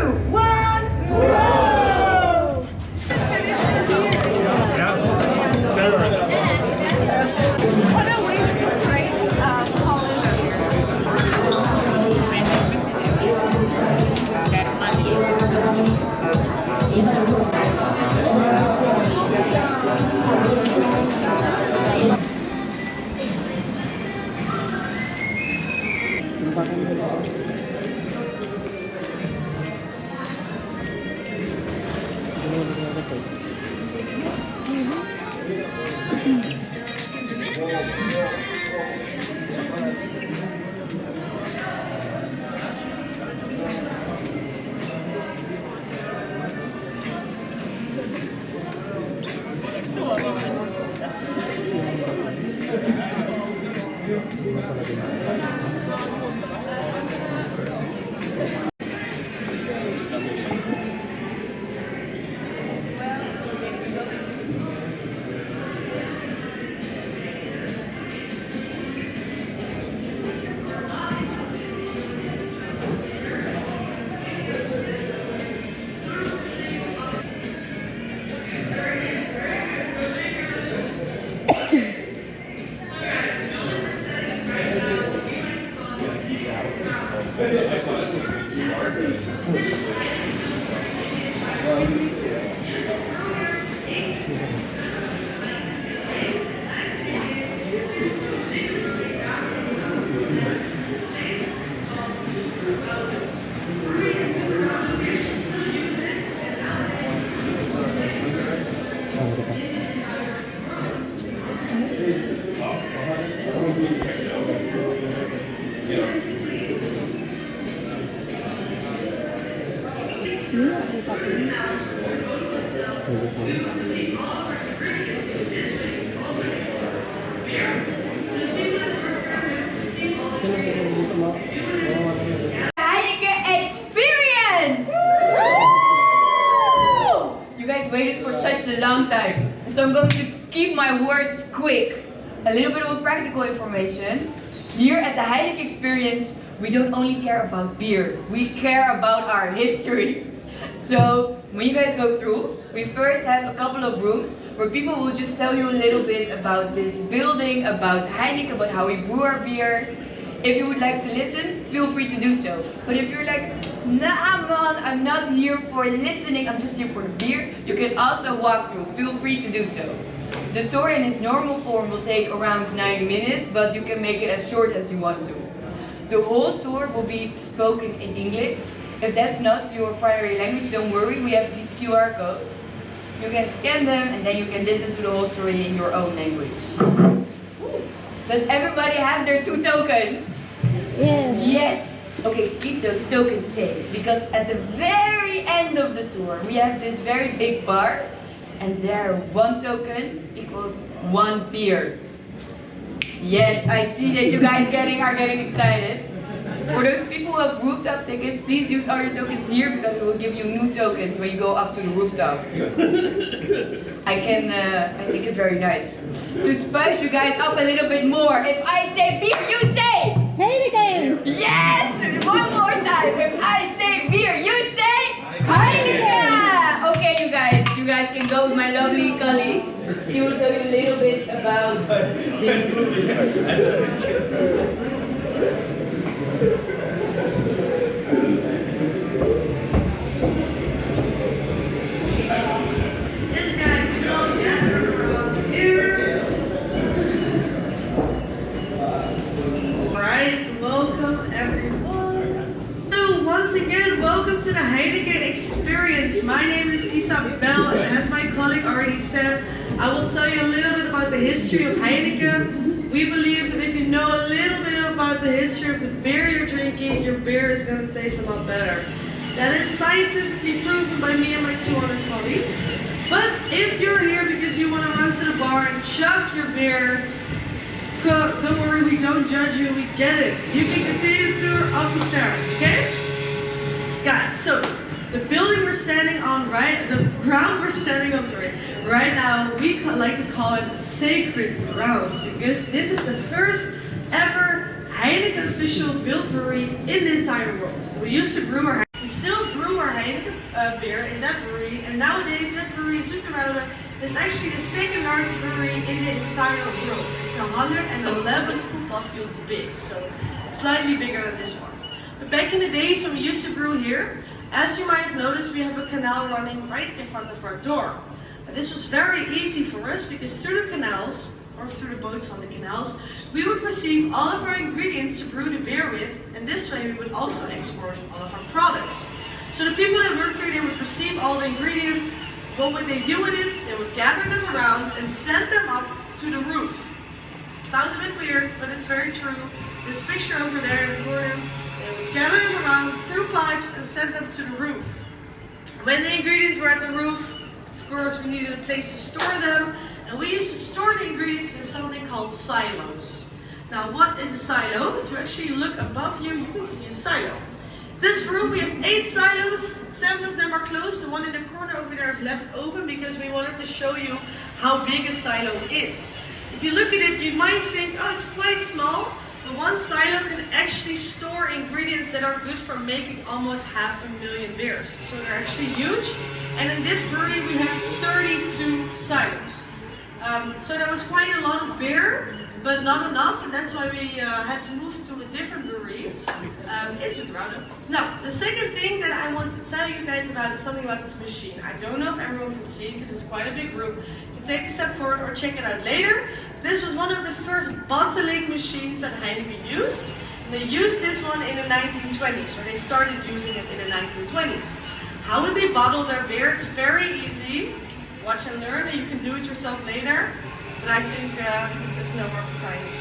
2, 1, roast! What a waste of great Heineken experience! You guys waited for such a long time, so I'm going to keep my words quick. A little bit of practical information. Here at the Heineken experience, we don't only care about beer, we care about our history. So when you guys go through, we first have a couple of rooms where people will just tell you a little bit about this building, about Heineken, about how we brew our beer. If you would like to listen, feel free to do so. But if you're like, nah man, I'm not here for listening, I'm just here for the beer, you can also walk through, feel free to do so. The tour in its normal form will take around 90 minutes, but you can make it as short as you want to. The whole tour will be spoken in English. If that's not your primary language, don't worry, we have these QR codes. You can scan them and then you can listen to the whole story in your own language. Does everybody have their 2 tokens? Yes. Yes. Okay, keep those tokens safe, because at the very end of the tour we have this very big bar, and there 1 token equals 1 beer. Yes, I see that you guys are getting excited. For those people who have rooftop tickets, please use all your tokens here, because we will give you new tokens when you go up to the rooftop. I think it's very nice. To spice you guys up a little bit more, if I say beer, you say Heineken! yes! One more time. If I say beer, you say Heineken! Okay, you guys can go with my lovely colleague. She will tell you a little bit about this. This guy's going down here. Alright, welcome everyone. So once again, welcome to the Heineken experience. My name is Isabel, and as my colleague already said, I will tell you a little bit about the history of Heineken. We believe that if you know a little bit about the history of the beer you're drinking, your beer is going to taste a lot better. That is scientifically proven by me and my 200 colleagues. But if you're here because you want to run to the bar and chug your beer, don't worry, we don't judge you, we get it. You can continue the tour up the stairs, okay? Guys, so the building we're standing on, the ground we're standing on, right now, we like to call it sacred ground, because this is the first ever Heineken official built brewery in the entire world. We used to brew our We still brew our beer in that brewery, and nowadays that brewery, Zoeterwoude, is actually the second largest brewery in the entire world. It's 111 football fields big, so it's slightly bigger than this one. But back in the days when we used to brew here, as you might have noticed, we have a canal running right in front of our door. And this was very easy for us because through the canals, or through the boats on the canals, we would receive all of our ingredients to brew the beer with, and this way we would also export all of our products. So the people that worked there, they would receive all the ingredients. What would they do with it? They would gather them around and send them up to the roof. Sounds a bit weird, but it's very true. This picture over there in the corner, they would gather them around through pipes and send them to the roof. When the ingredients were at the roof, of course, we needed a place to store them, and we used to store the ingredients in something called silos. Now, what is a silo? If you actually look above you, you can see a silo. This room, we have 8 silos, 7 of them are closed, the one in the corner over there is left open because we wanted to show you how big a silo is. If you look at it, you might think, oh, it's quite small, but one silo can actually store ingredients that are good for making almost 500,000 beers. So they're actually huge, and in this brewery we have 32 silos. So that was quite a lot of beer, but not enough, and that's why we had to move to a different brewery. It's Zoeterwoude. Now, the second thing that I want to tell you guys about is something about this machine. I don't know if everyone can see it because it's quite a big room. You can take a step forward or check it out later. This was one of the first bottling machines that Heineken used. And they used this one in the 1920s, or they started using it in the 1920s. How would they bottle their beer? It's very easy. Watch and learn, and you can do it yourself later. But I think it's no rocket science.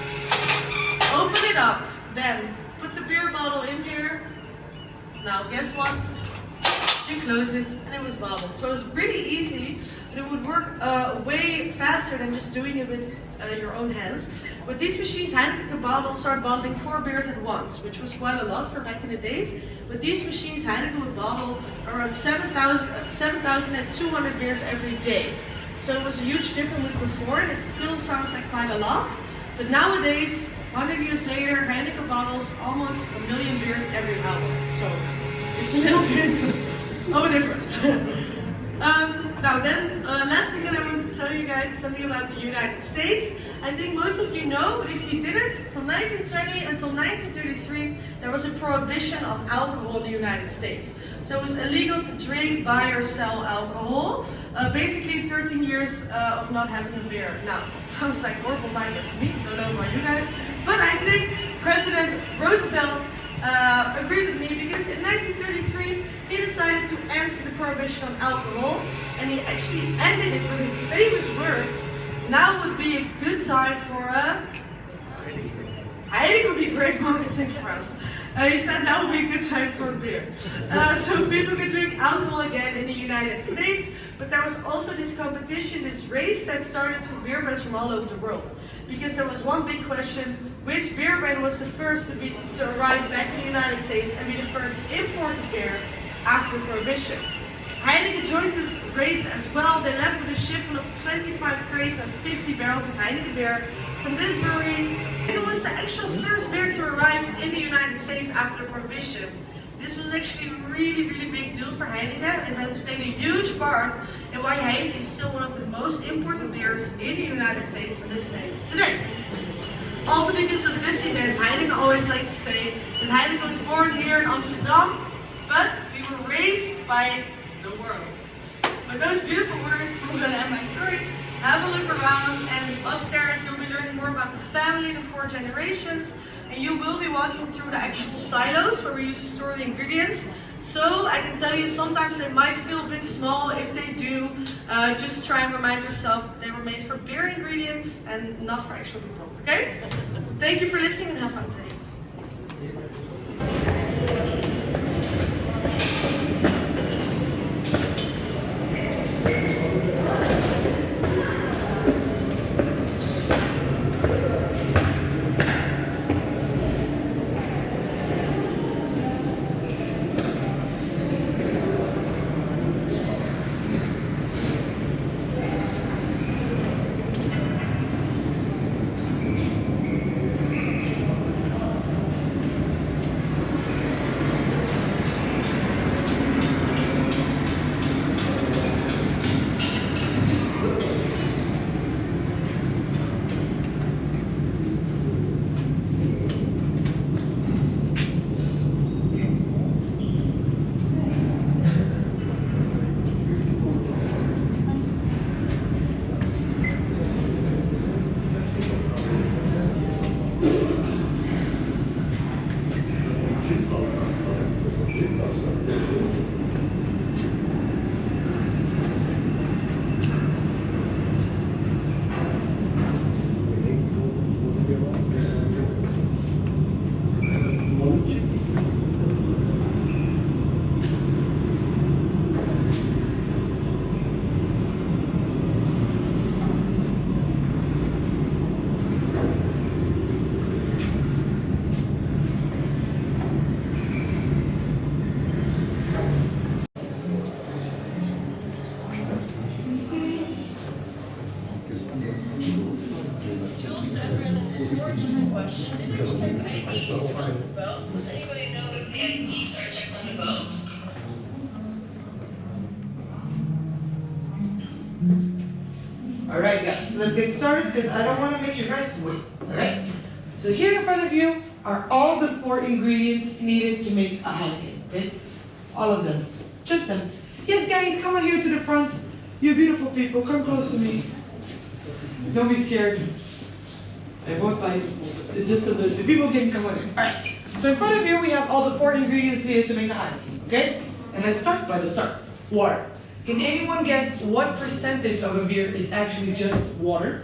Open it up, then put the beer bottle in here. Now guess what? You close it and it was bottled. So it's really easy, but it would work way faster than just doing it with your own hands. With these machines, Heineken could start bottling 4 beers at once, which was quite a lot for back in the days. With these machines, Heineken would bottle around 7,200 beers every day. So it was a huge difference with before, and it still sounds like quite a lot. But nowadays, 100 years later, Heineken bottles almost 1 million beers every hour. So it's a little bit of a difference. Now then, last thing that I want to tell you guys is something about the United States. I think most of you know, but if you didn't, from 1920 until 1933, there was a prohibition on alcohol in the United States. So it was illegal to drink, buy or sell alcohol. Basically 13 years of not having a beer. Now, sounds like horrible minded to me, don't know about you guys, but I think President Roosevelt agreed with me because in 1933 he decided to end the prohibition on alcohol, and he actually ended it with his famous words, "Now would be a good time for a..." Heineken would be great marketing for us. He said that would be a good time for a beer. So people could drink alcohol again in the United States, but there was also this competition, this race that started through beer brands from all over the world. Because there was one big question, which beer brand was the first to arrive back in the United States and be the first imported beer after Prohibition. Heineken joined this race as well. They left with a shipment of 25 crates and 50 barrels of Heineken beer from this brewery. It was the actual first beer to arrive in the United States after the Prohibition. This was actually a really, really big deal for Heineken, and has played a huge part in why Heineken is still one of the most imported beers in the United States to this day today. Also because of this event, Heineken always likes to say that Heineken was born here in Amsterdam, but we were raised by the world. With those beautiful words, I'm going to end my story. Have a look around, and upstairs you'll be learning more about the family, the 4 generations, and you will be walking through the actual silos where we used to store the ingredients. So I can tell you sometimes they might feel a bit small. If they do, just try and remind yourself they were made for beer ingredients and not for actual people, okay? Thank you for listening and have fun today. anybody know if the IDs are checked on the boat? Alright guys, so let's get started because I don't want to make you guys wait. Alright? So here in front of you are all the 4 ingredients needed to make a Heineken. Okay? All of them. Just them. Yes guys, come on here to the front. You beautiful people, come close to me. Don't be scared. I won't buy you. It's just so the people can come on in. Alright. So in front of you we have all the 4 ingredients needed to make a Heineken. Okay? And let's start by the start. Water. Can anyone guess what percentage of a beer is actually just water?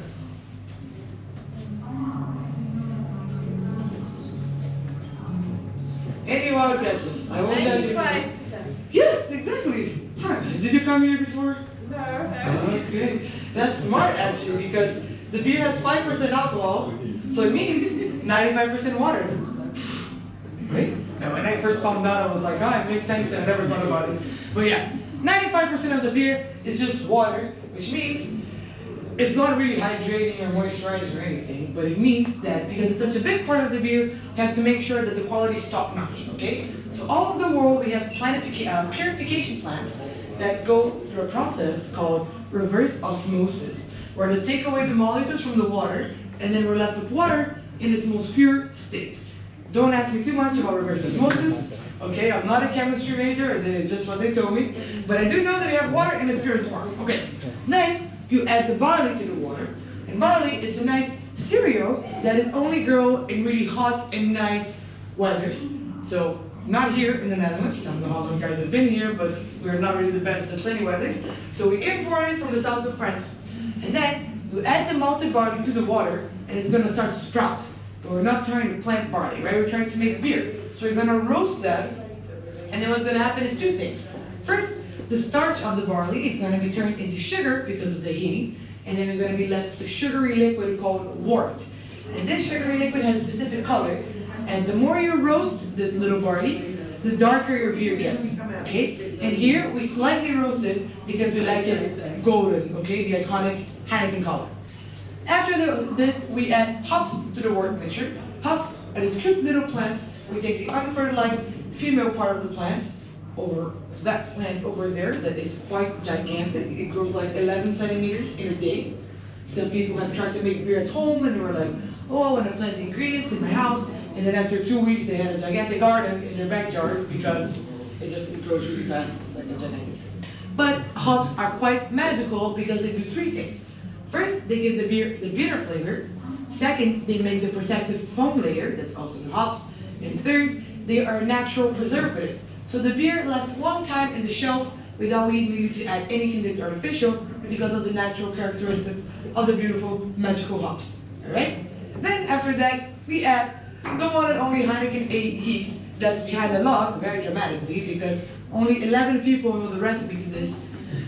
Any wild guesses? I won't tell you. 95%. Yes, exactly. Huh. Did you come here before? No. Okay. That's smart actually because the beer has 5% alcohol, so it means 95% water. Right? And when I first found out, I was like, oh, it makes sense, and I never thought about it. But yeah. 95% of the beer is just water, which means it's not really hydrating or moisturizing or anything, but it means that because it's such a big part of the beer, you have to make sure that the quality is top notch, okay? So all over the world, we have purification plants that go through a process called reverse osmosis, where they take away the molecules from the water, and then we're left with water in its most pure state. Don't ask me too much about reverse osmosis. Okay, I'm not a chemistry major, it's just what they told me. But I do know that you have water in its purest form. Okay, then you add the barley to the water. And barley is a nice cereal that is only grown in really hot and nice weathers. So, not here in the Netherlands. Some of the hot guys have been here, but we're not really the best at sunny weathers. So we import it from the south of France. And then you add the malted barley to the water, and it's going to start to sprout. But we're not trying to plant barley, right? We're trying to make beer. So we're going to roast that, and then what's going to happen is 2 things. First, the starch of the barley is going to be turned into sugar because of the heating, and then we're going to be left with a sugary liquid called wort. And this sugary liquid has a specific color, and the more you roast this little barley, the darker your beer gets, okay? And here, we slightly roast it because we like it golden, okay? The iconic Heineken color. After this, we add hops to the wort mixture. Hops are these cute little plants. We take the unfertilized female part of the plant, over that plant over there that is quite gigantic. It grows like 11 centimeters in a day. Some people have tried to make beer at home and they were like, oh, I want to plant the ingredients in my house. And then after 2 weeks, they had a gigantic garden in their backyard because it grows really fast. It's like a gigantic tree. But hops are quite magical because they do 3 things. First, they give the beer the bitter flavor. Second, they make the protective foam layer, that's also the hops. And third, they are a natural preservative. So the beer lasts a long time in the shelf without needing to add anything that's artificial because of the natural characteristics of the beautiful magical hops. Alright? Then after that, we add the one and only Heineken 8 yeast that's behind the log, very dramatically, because only 11 people know the recipe to this.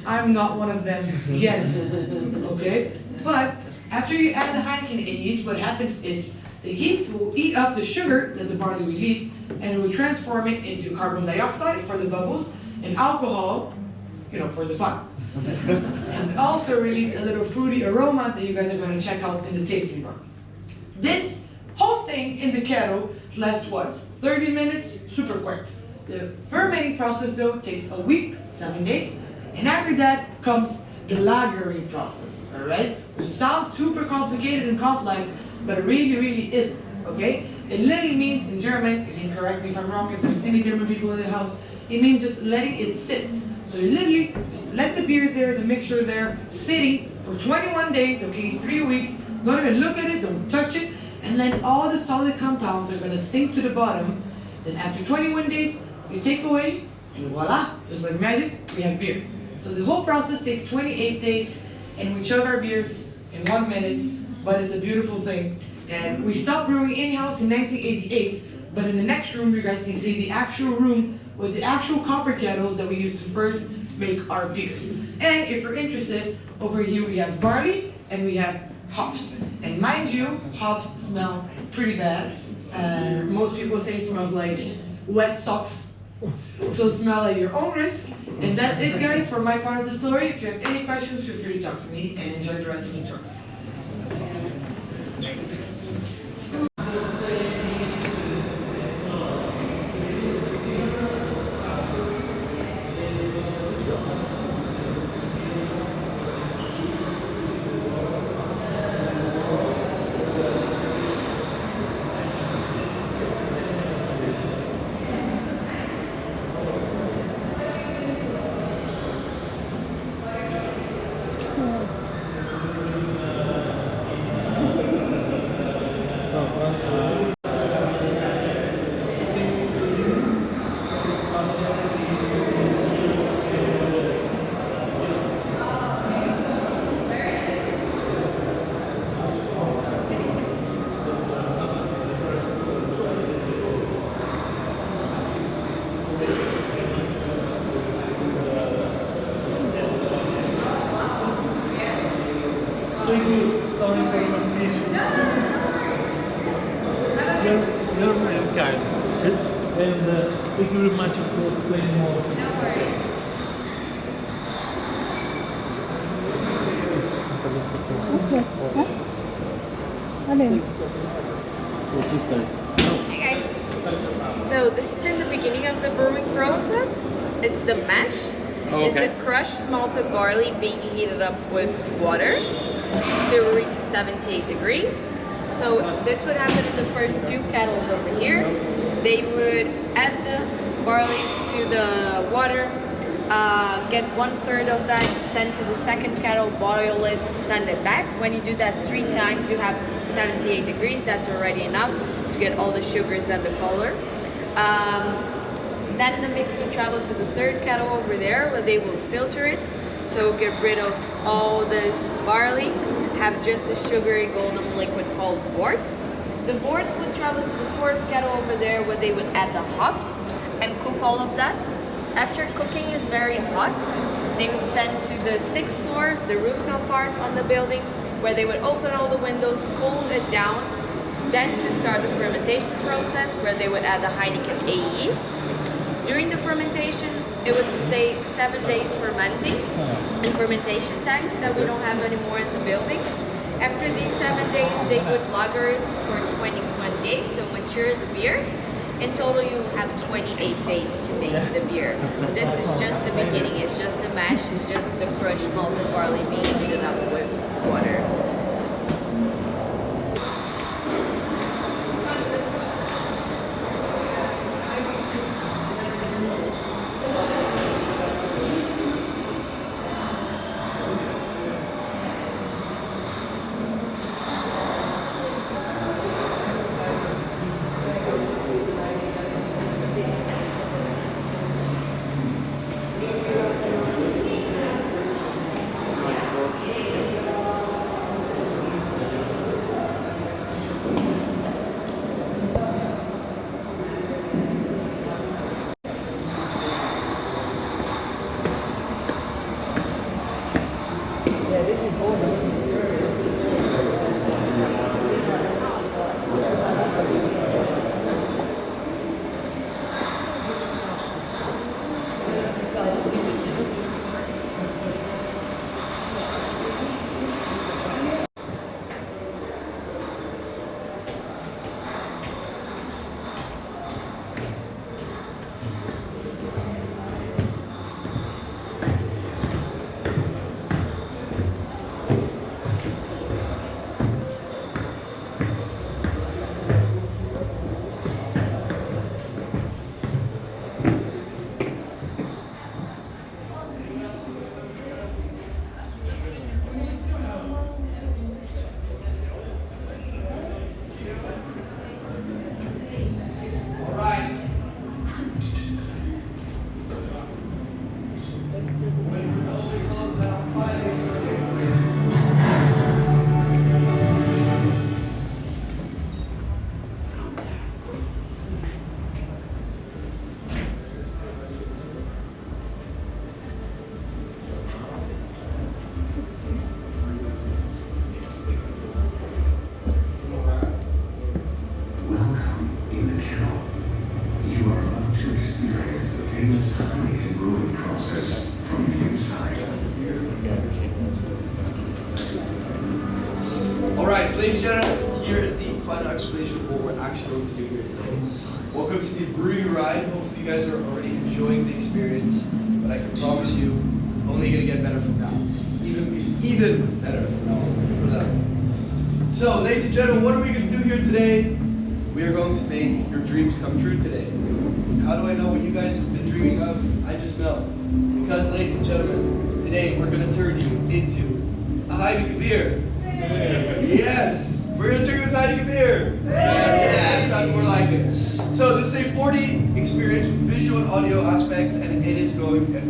I'm not one of them yet. Okay? But after you add the Heineken 8 yeast, what happens is the yeast will eat up the sugar that the barley released and it will transform it into carbon dioxide for the bubbles and alcohol, for the fun. And also release a little fruity aroma that you guys are going to check out in the tasting bar. This whole thing in the kettle lasts what? 30 minutes? Super quick. The fermenting process though takes a week, 7 days. And after that comes the lagering process, alright? It sounds super complicated and complex, but it really isn't, okay? It literally means in German, you can correct me if I'm wrong, if there's any German people in the house, it means just letting it sit. So you literally just let the beer there, the mixture there, sitting for 21 days, okay, 3 weeks. Don't even look at it, don't touch it, and then all the solid compounds are gonna sink to the bottom. Then after 21 days, you take away, and voila, just like magic, we have beer. So the whole process takes 28 days, and we chug our beers in 1 minute, but it's a beautiful thing. And we stopped brewing in-house in 1988, but in the next room, you guys can see the actual room with the actual copper kettles that we used to first make our beers. And if you're interested, over here we have barley, and we have hops. And mind you, hops smell pretty bad. Most people say it smells like wet socks. So smell at your own risk. And that's it, guys, for my part of the story. If you have any questions, feel free to talk to me and enjoy the rest of the tour. make you some information. You're very kind. And thank you very much for explaining more. No worries. Okay. Huh? Ano yun? Hey guys. So this is in the beginning of the brewing process. It's the mash. It's the crushed malted barley being heated up with water to reach 78 degrees. So this would happen in the first two kettles over here. They would add the barley to the water, get 1/3 of that, send to the second kettle, boil it, send it back. When you do that 3 times, you have 78 degrees. That's already enough to get all the sugars and the color. Then the mix will travel to the third kettle over there where they will filter it. So get rid of all this barley, have just a sugary golden liquid called wort. The wort would travel to the fourth kettle over there where they would add the hops and cook all of that. After cooking is very hot, they would send to the 6th floor, the rooftop part on the building, where they would open all the windows, cool it down, then to start the fermentation process where they would add the Heineken A yeast. During the fermentation, it would stay 7 days fermenting in fermentation tanks that we don't have anymore in the building. After these 7 days, they would lager it for 21 days, so mature the beer. In total, you have 28 days to make the beer. But this is just the beginning. It's just the mash. It's just the crushed malted barley being heated up with water. Alright, so ladies and gentlemen, here is the final explanation of what we're actually going to do here today. Welcome to the brewing ride. Hopefully you guys are already enjoying the experience, but I can promise you, it's only going to get better from now. Even better from now on. So, ladies and gentlemen, what are we going to do here today? We are going to make your dreams come true today. How do I know what you guys have been dreaming of? I just know. Because, ladies and gentlemen, today we're going to turn you into a Heineken beer. Yes! We're going to turn you into Heineken beer! Yes, that's more like it. So this is a 4D experience with visual and audio aspects, and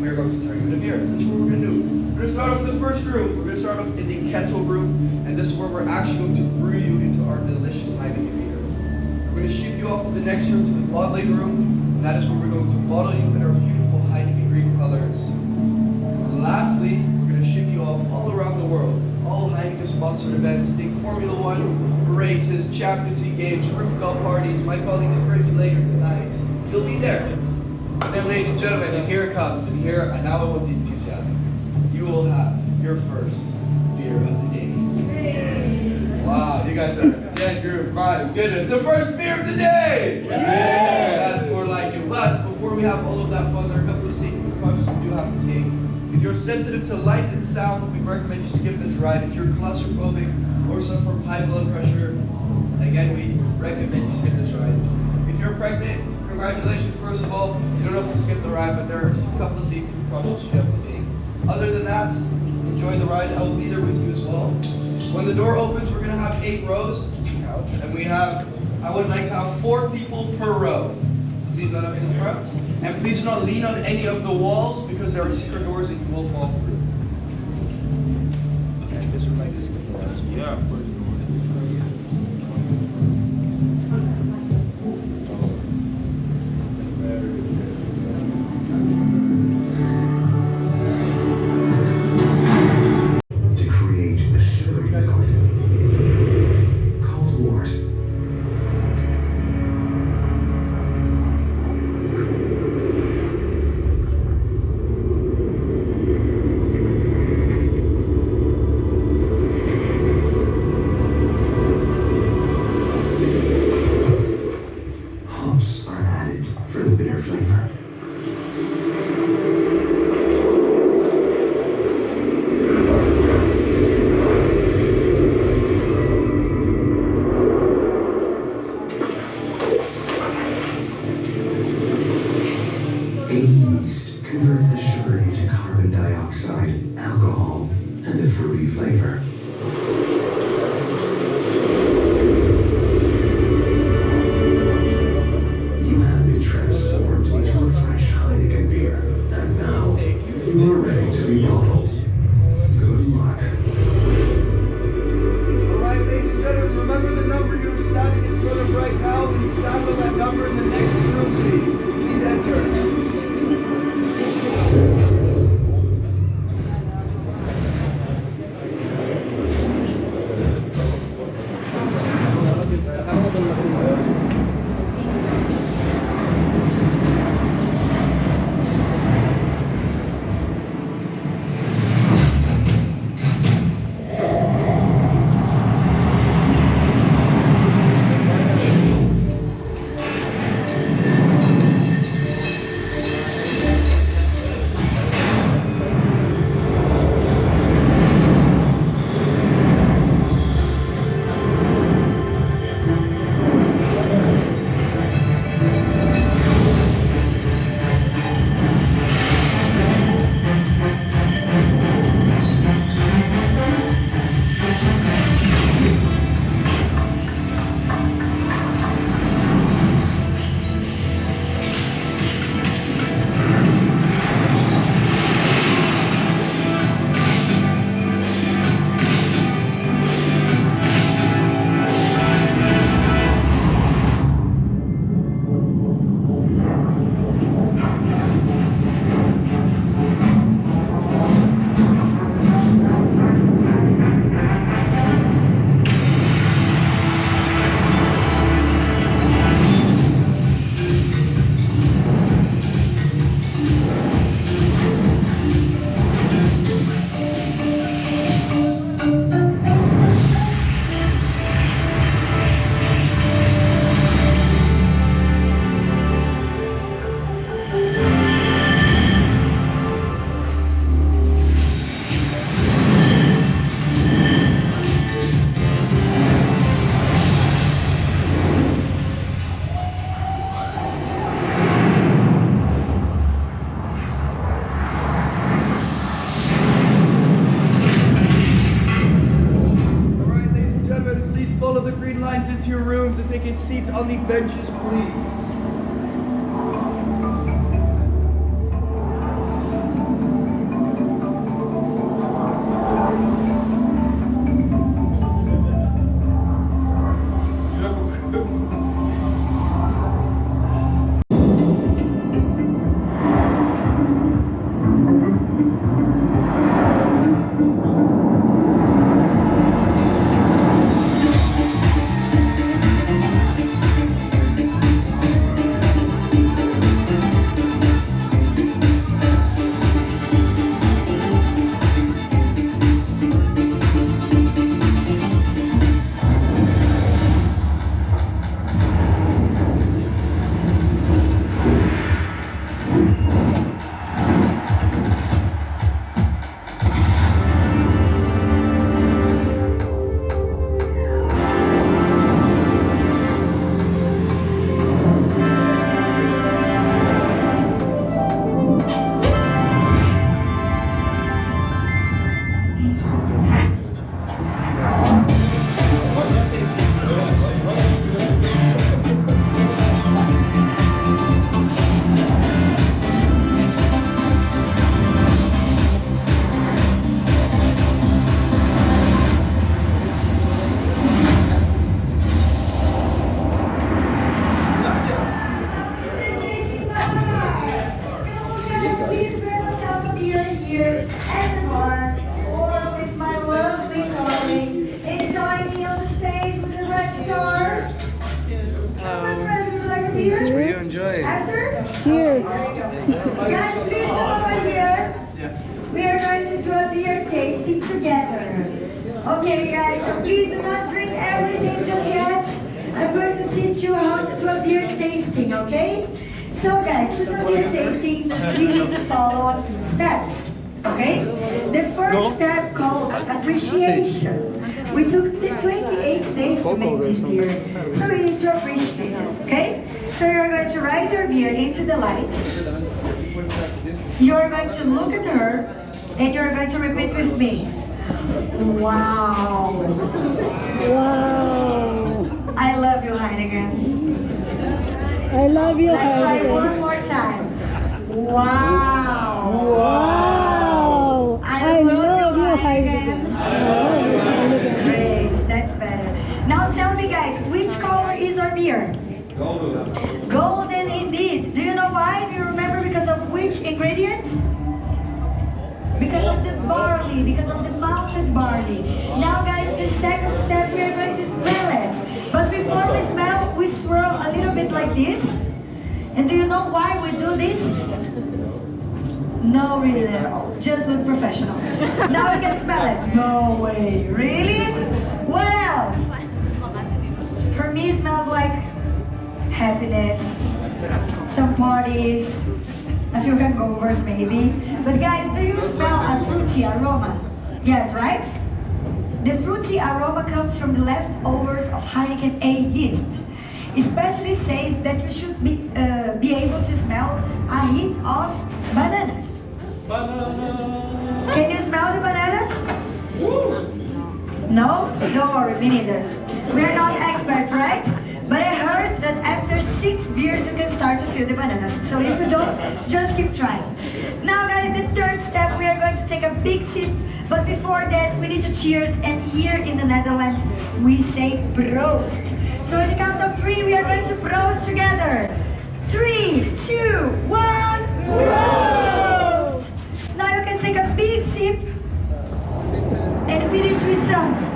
we're going to turn you into beer. That's what we're going to do. We're going to start off with the first room. We're going to start off in the kettle room, and this is where we're actually going to brew you into our delicious Heineken beer. We're going to ship you off to the next room, to the bottling room, and that is where we're going to bottle you in our beautiful Heineken green colors. And lastly, we're going to ship you off all around the world. All Heineken sponsors 1, races, championship games, rooftop parties, my colleague's fridge later tonight. You'll be there. And then, ladies and gentlemen, and here it comes, and now I want the enthusiasm. You will have your first beer of the day. Wow, you guys are a dead group. My goodness, the first beer of the day! That's more like it. But before we have all of that fun, there are a couple of safety precautions we do have to take. If you're sensitive to light and sound, we recommend you skip this ride. If you're claustrophobic or suffer from high blood pressure, again, we recommend you skip this ride. If you're pregnant, congratulations, first of all. You don't have to skip the ride, but there are a couple of safety precautions you have to take. Other than that, enjoy the ride. I will be there with you as well. When the door opens, we're going to have 8 rows, and I would like to have 4 people per row. Please line up to the front. And please do not lean on any of the walls because there are secret doors and you will fall through. Okay, I guess we'd like to skip the rows. Yeah, of course. To create a sugary garden called wort. Hops are added for the bitter flavor. Yeast converts the sugar into carbon dioxide, alcohol, and a fruity flavor. You have been transformed into a fresh Heineken beer, and now you are ready to be bottled. Good luck. Alright, ladies and gentlemen, remember the number you're standing in front of right now. Please stand on that number in the next room, please. Please enter. Follow the green lines into your rooms and take a seat on the benches, please. here at the bar or with my lovely colleagues. Enjoy me on the stage with the red star. My friend, would you like a beer? For you, enjoy. After? Cheers. Guys, please come over here. We are going to do a beer tasting together. Okay, guys, so please do not drink everything just yet. I'm going to teach you how to do a beer tasting, okay? So guys, to do a beer tasting, we need to follow a few steps, okay? The first step calls appreciation. We took 28 days to make this beer, so we need to appreciate it, okay? So you're going to rise your beer into the light. You're going to look at her, and you're going to repeat with me. Wow. Wow. I love you, Heineken. I love you, Let's try Heineken. one more time. Wow. Wow. I love you, Heineken. Heineken. Great, that's better. Now tell me guys, which color is our beer? Golden. Golden indeed. Do you know why? Do you remember because of which ingredient? Because of the barley, because of the malted barley. Now guys, the second step, we are going to smell it. But before we smell, we swirl a little bit like this. And do you know why we do this? No reason at all. Just look professional. Now we can smell it. No way. Really? What else? For me, it smells like happiness, some parties, a few hangovers maybe. But guys, do you smell a fruity aroma? Yes, right? The fruity aroma comes from the leftovers of Heineken A yeast. Especially says that you should be able to smell a hint of bananas. Can you smell the bananas? No? Don't worry, me neither. We're not experts, right? But I heard that after 6 beers you can start to feel the bananas. So if you don't, just keep trying. Now guys, the third step, we are going to take a big sip. But before that, we need to cheers. And here in the Netherlands, we say proost. So in the count of 3, we are going to proost together. 3, 2, 1, proost! Now you can take a big sip and finish with some.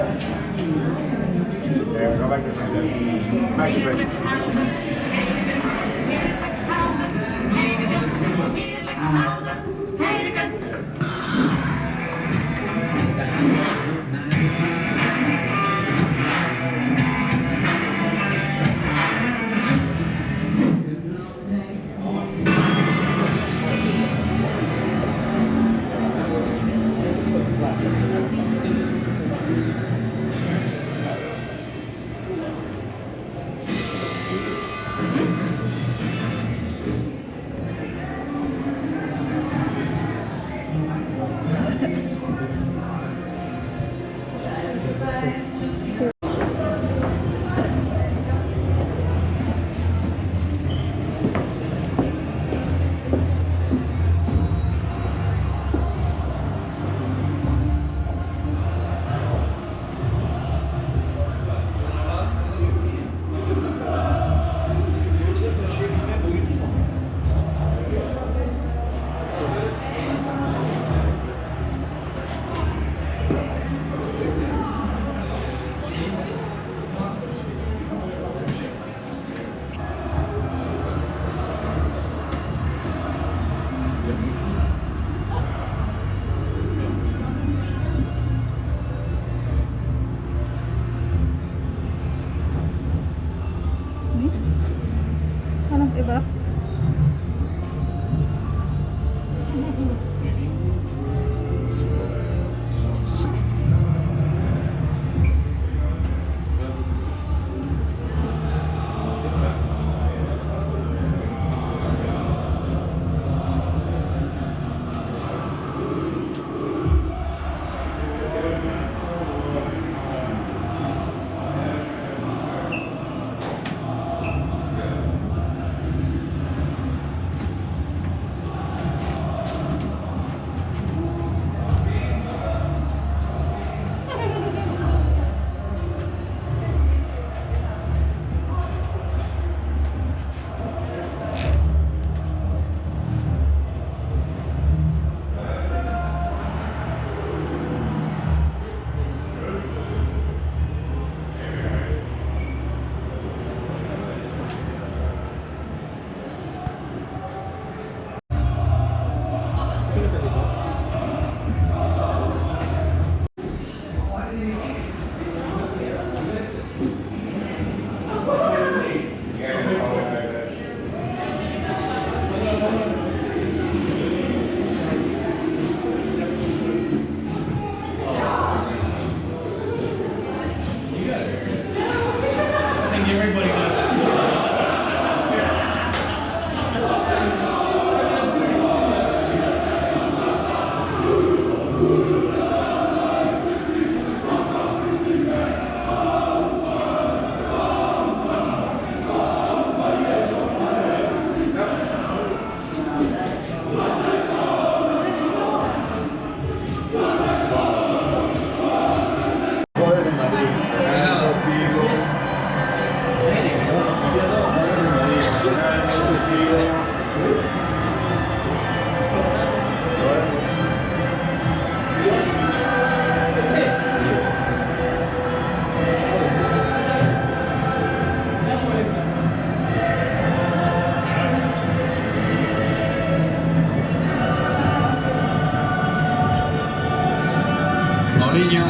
Yeah, go back to front. Back to front. Anong iba? Mourinho.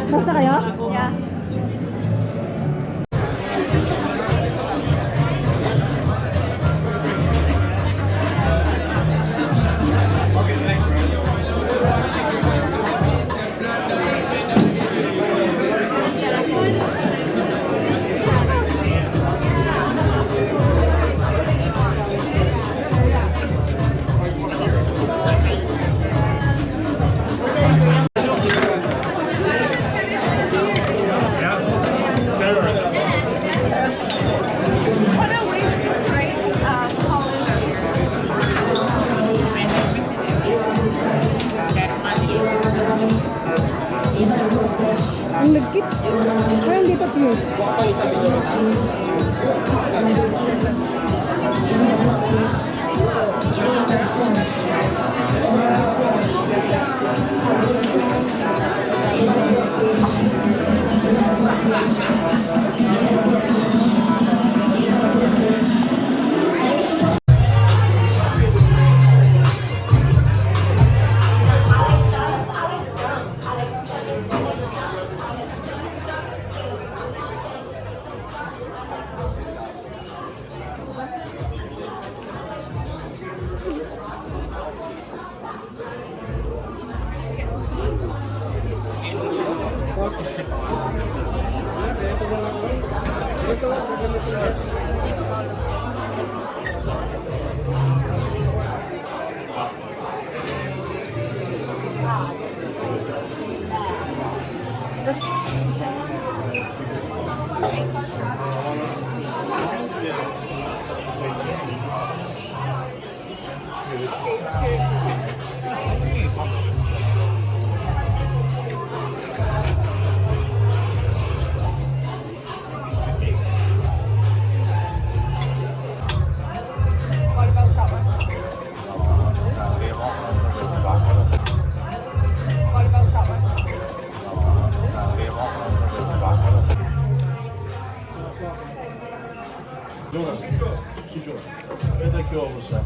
Basta kayo? Yeah. Jonas, zie Jonas. Weet dat je over zijn.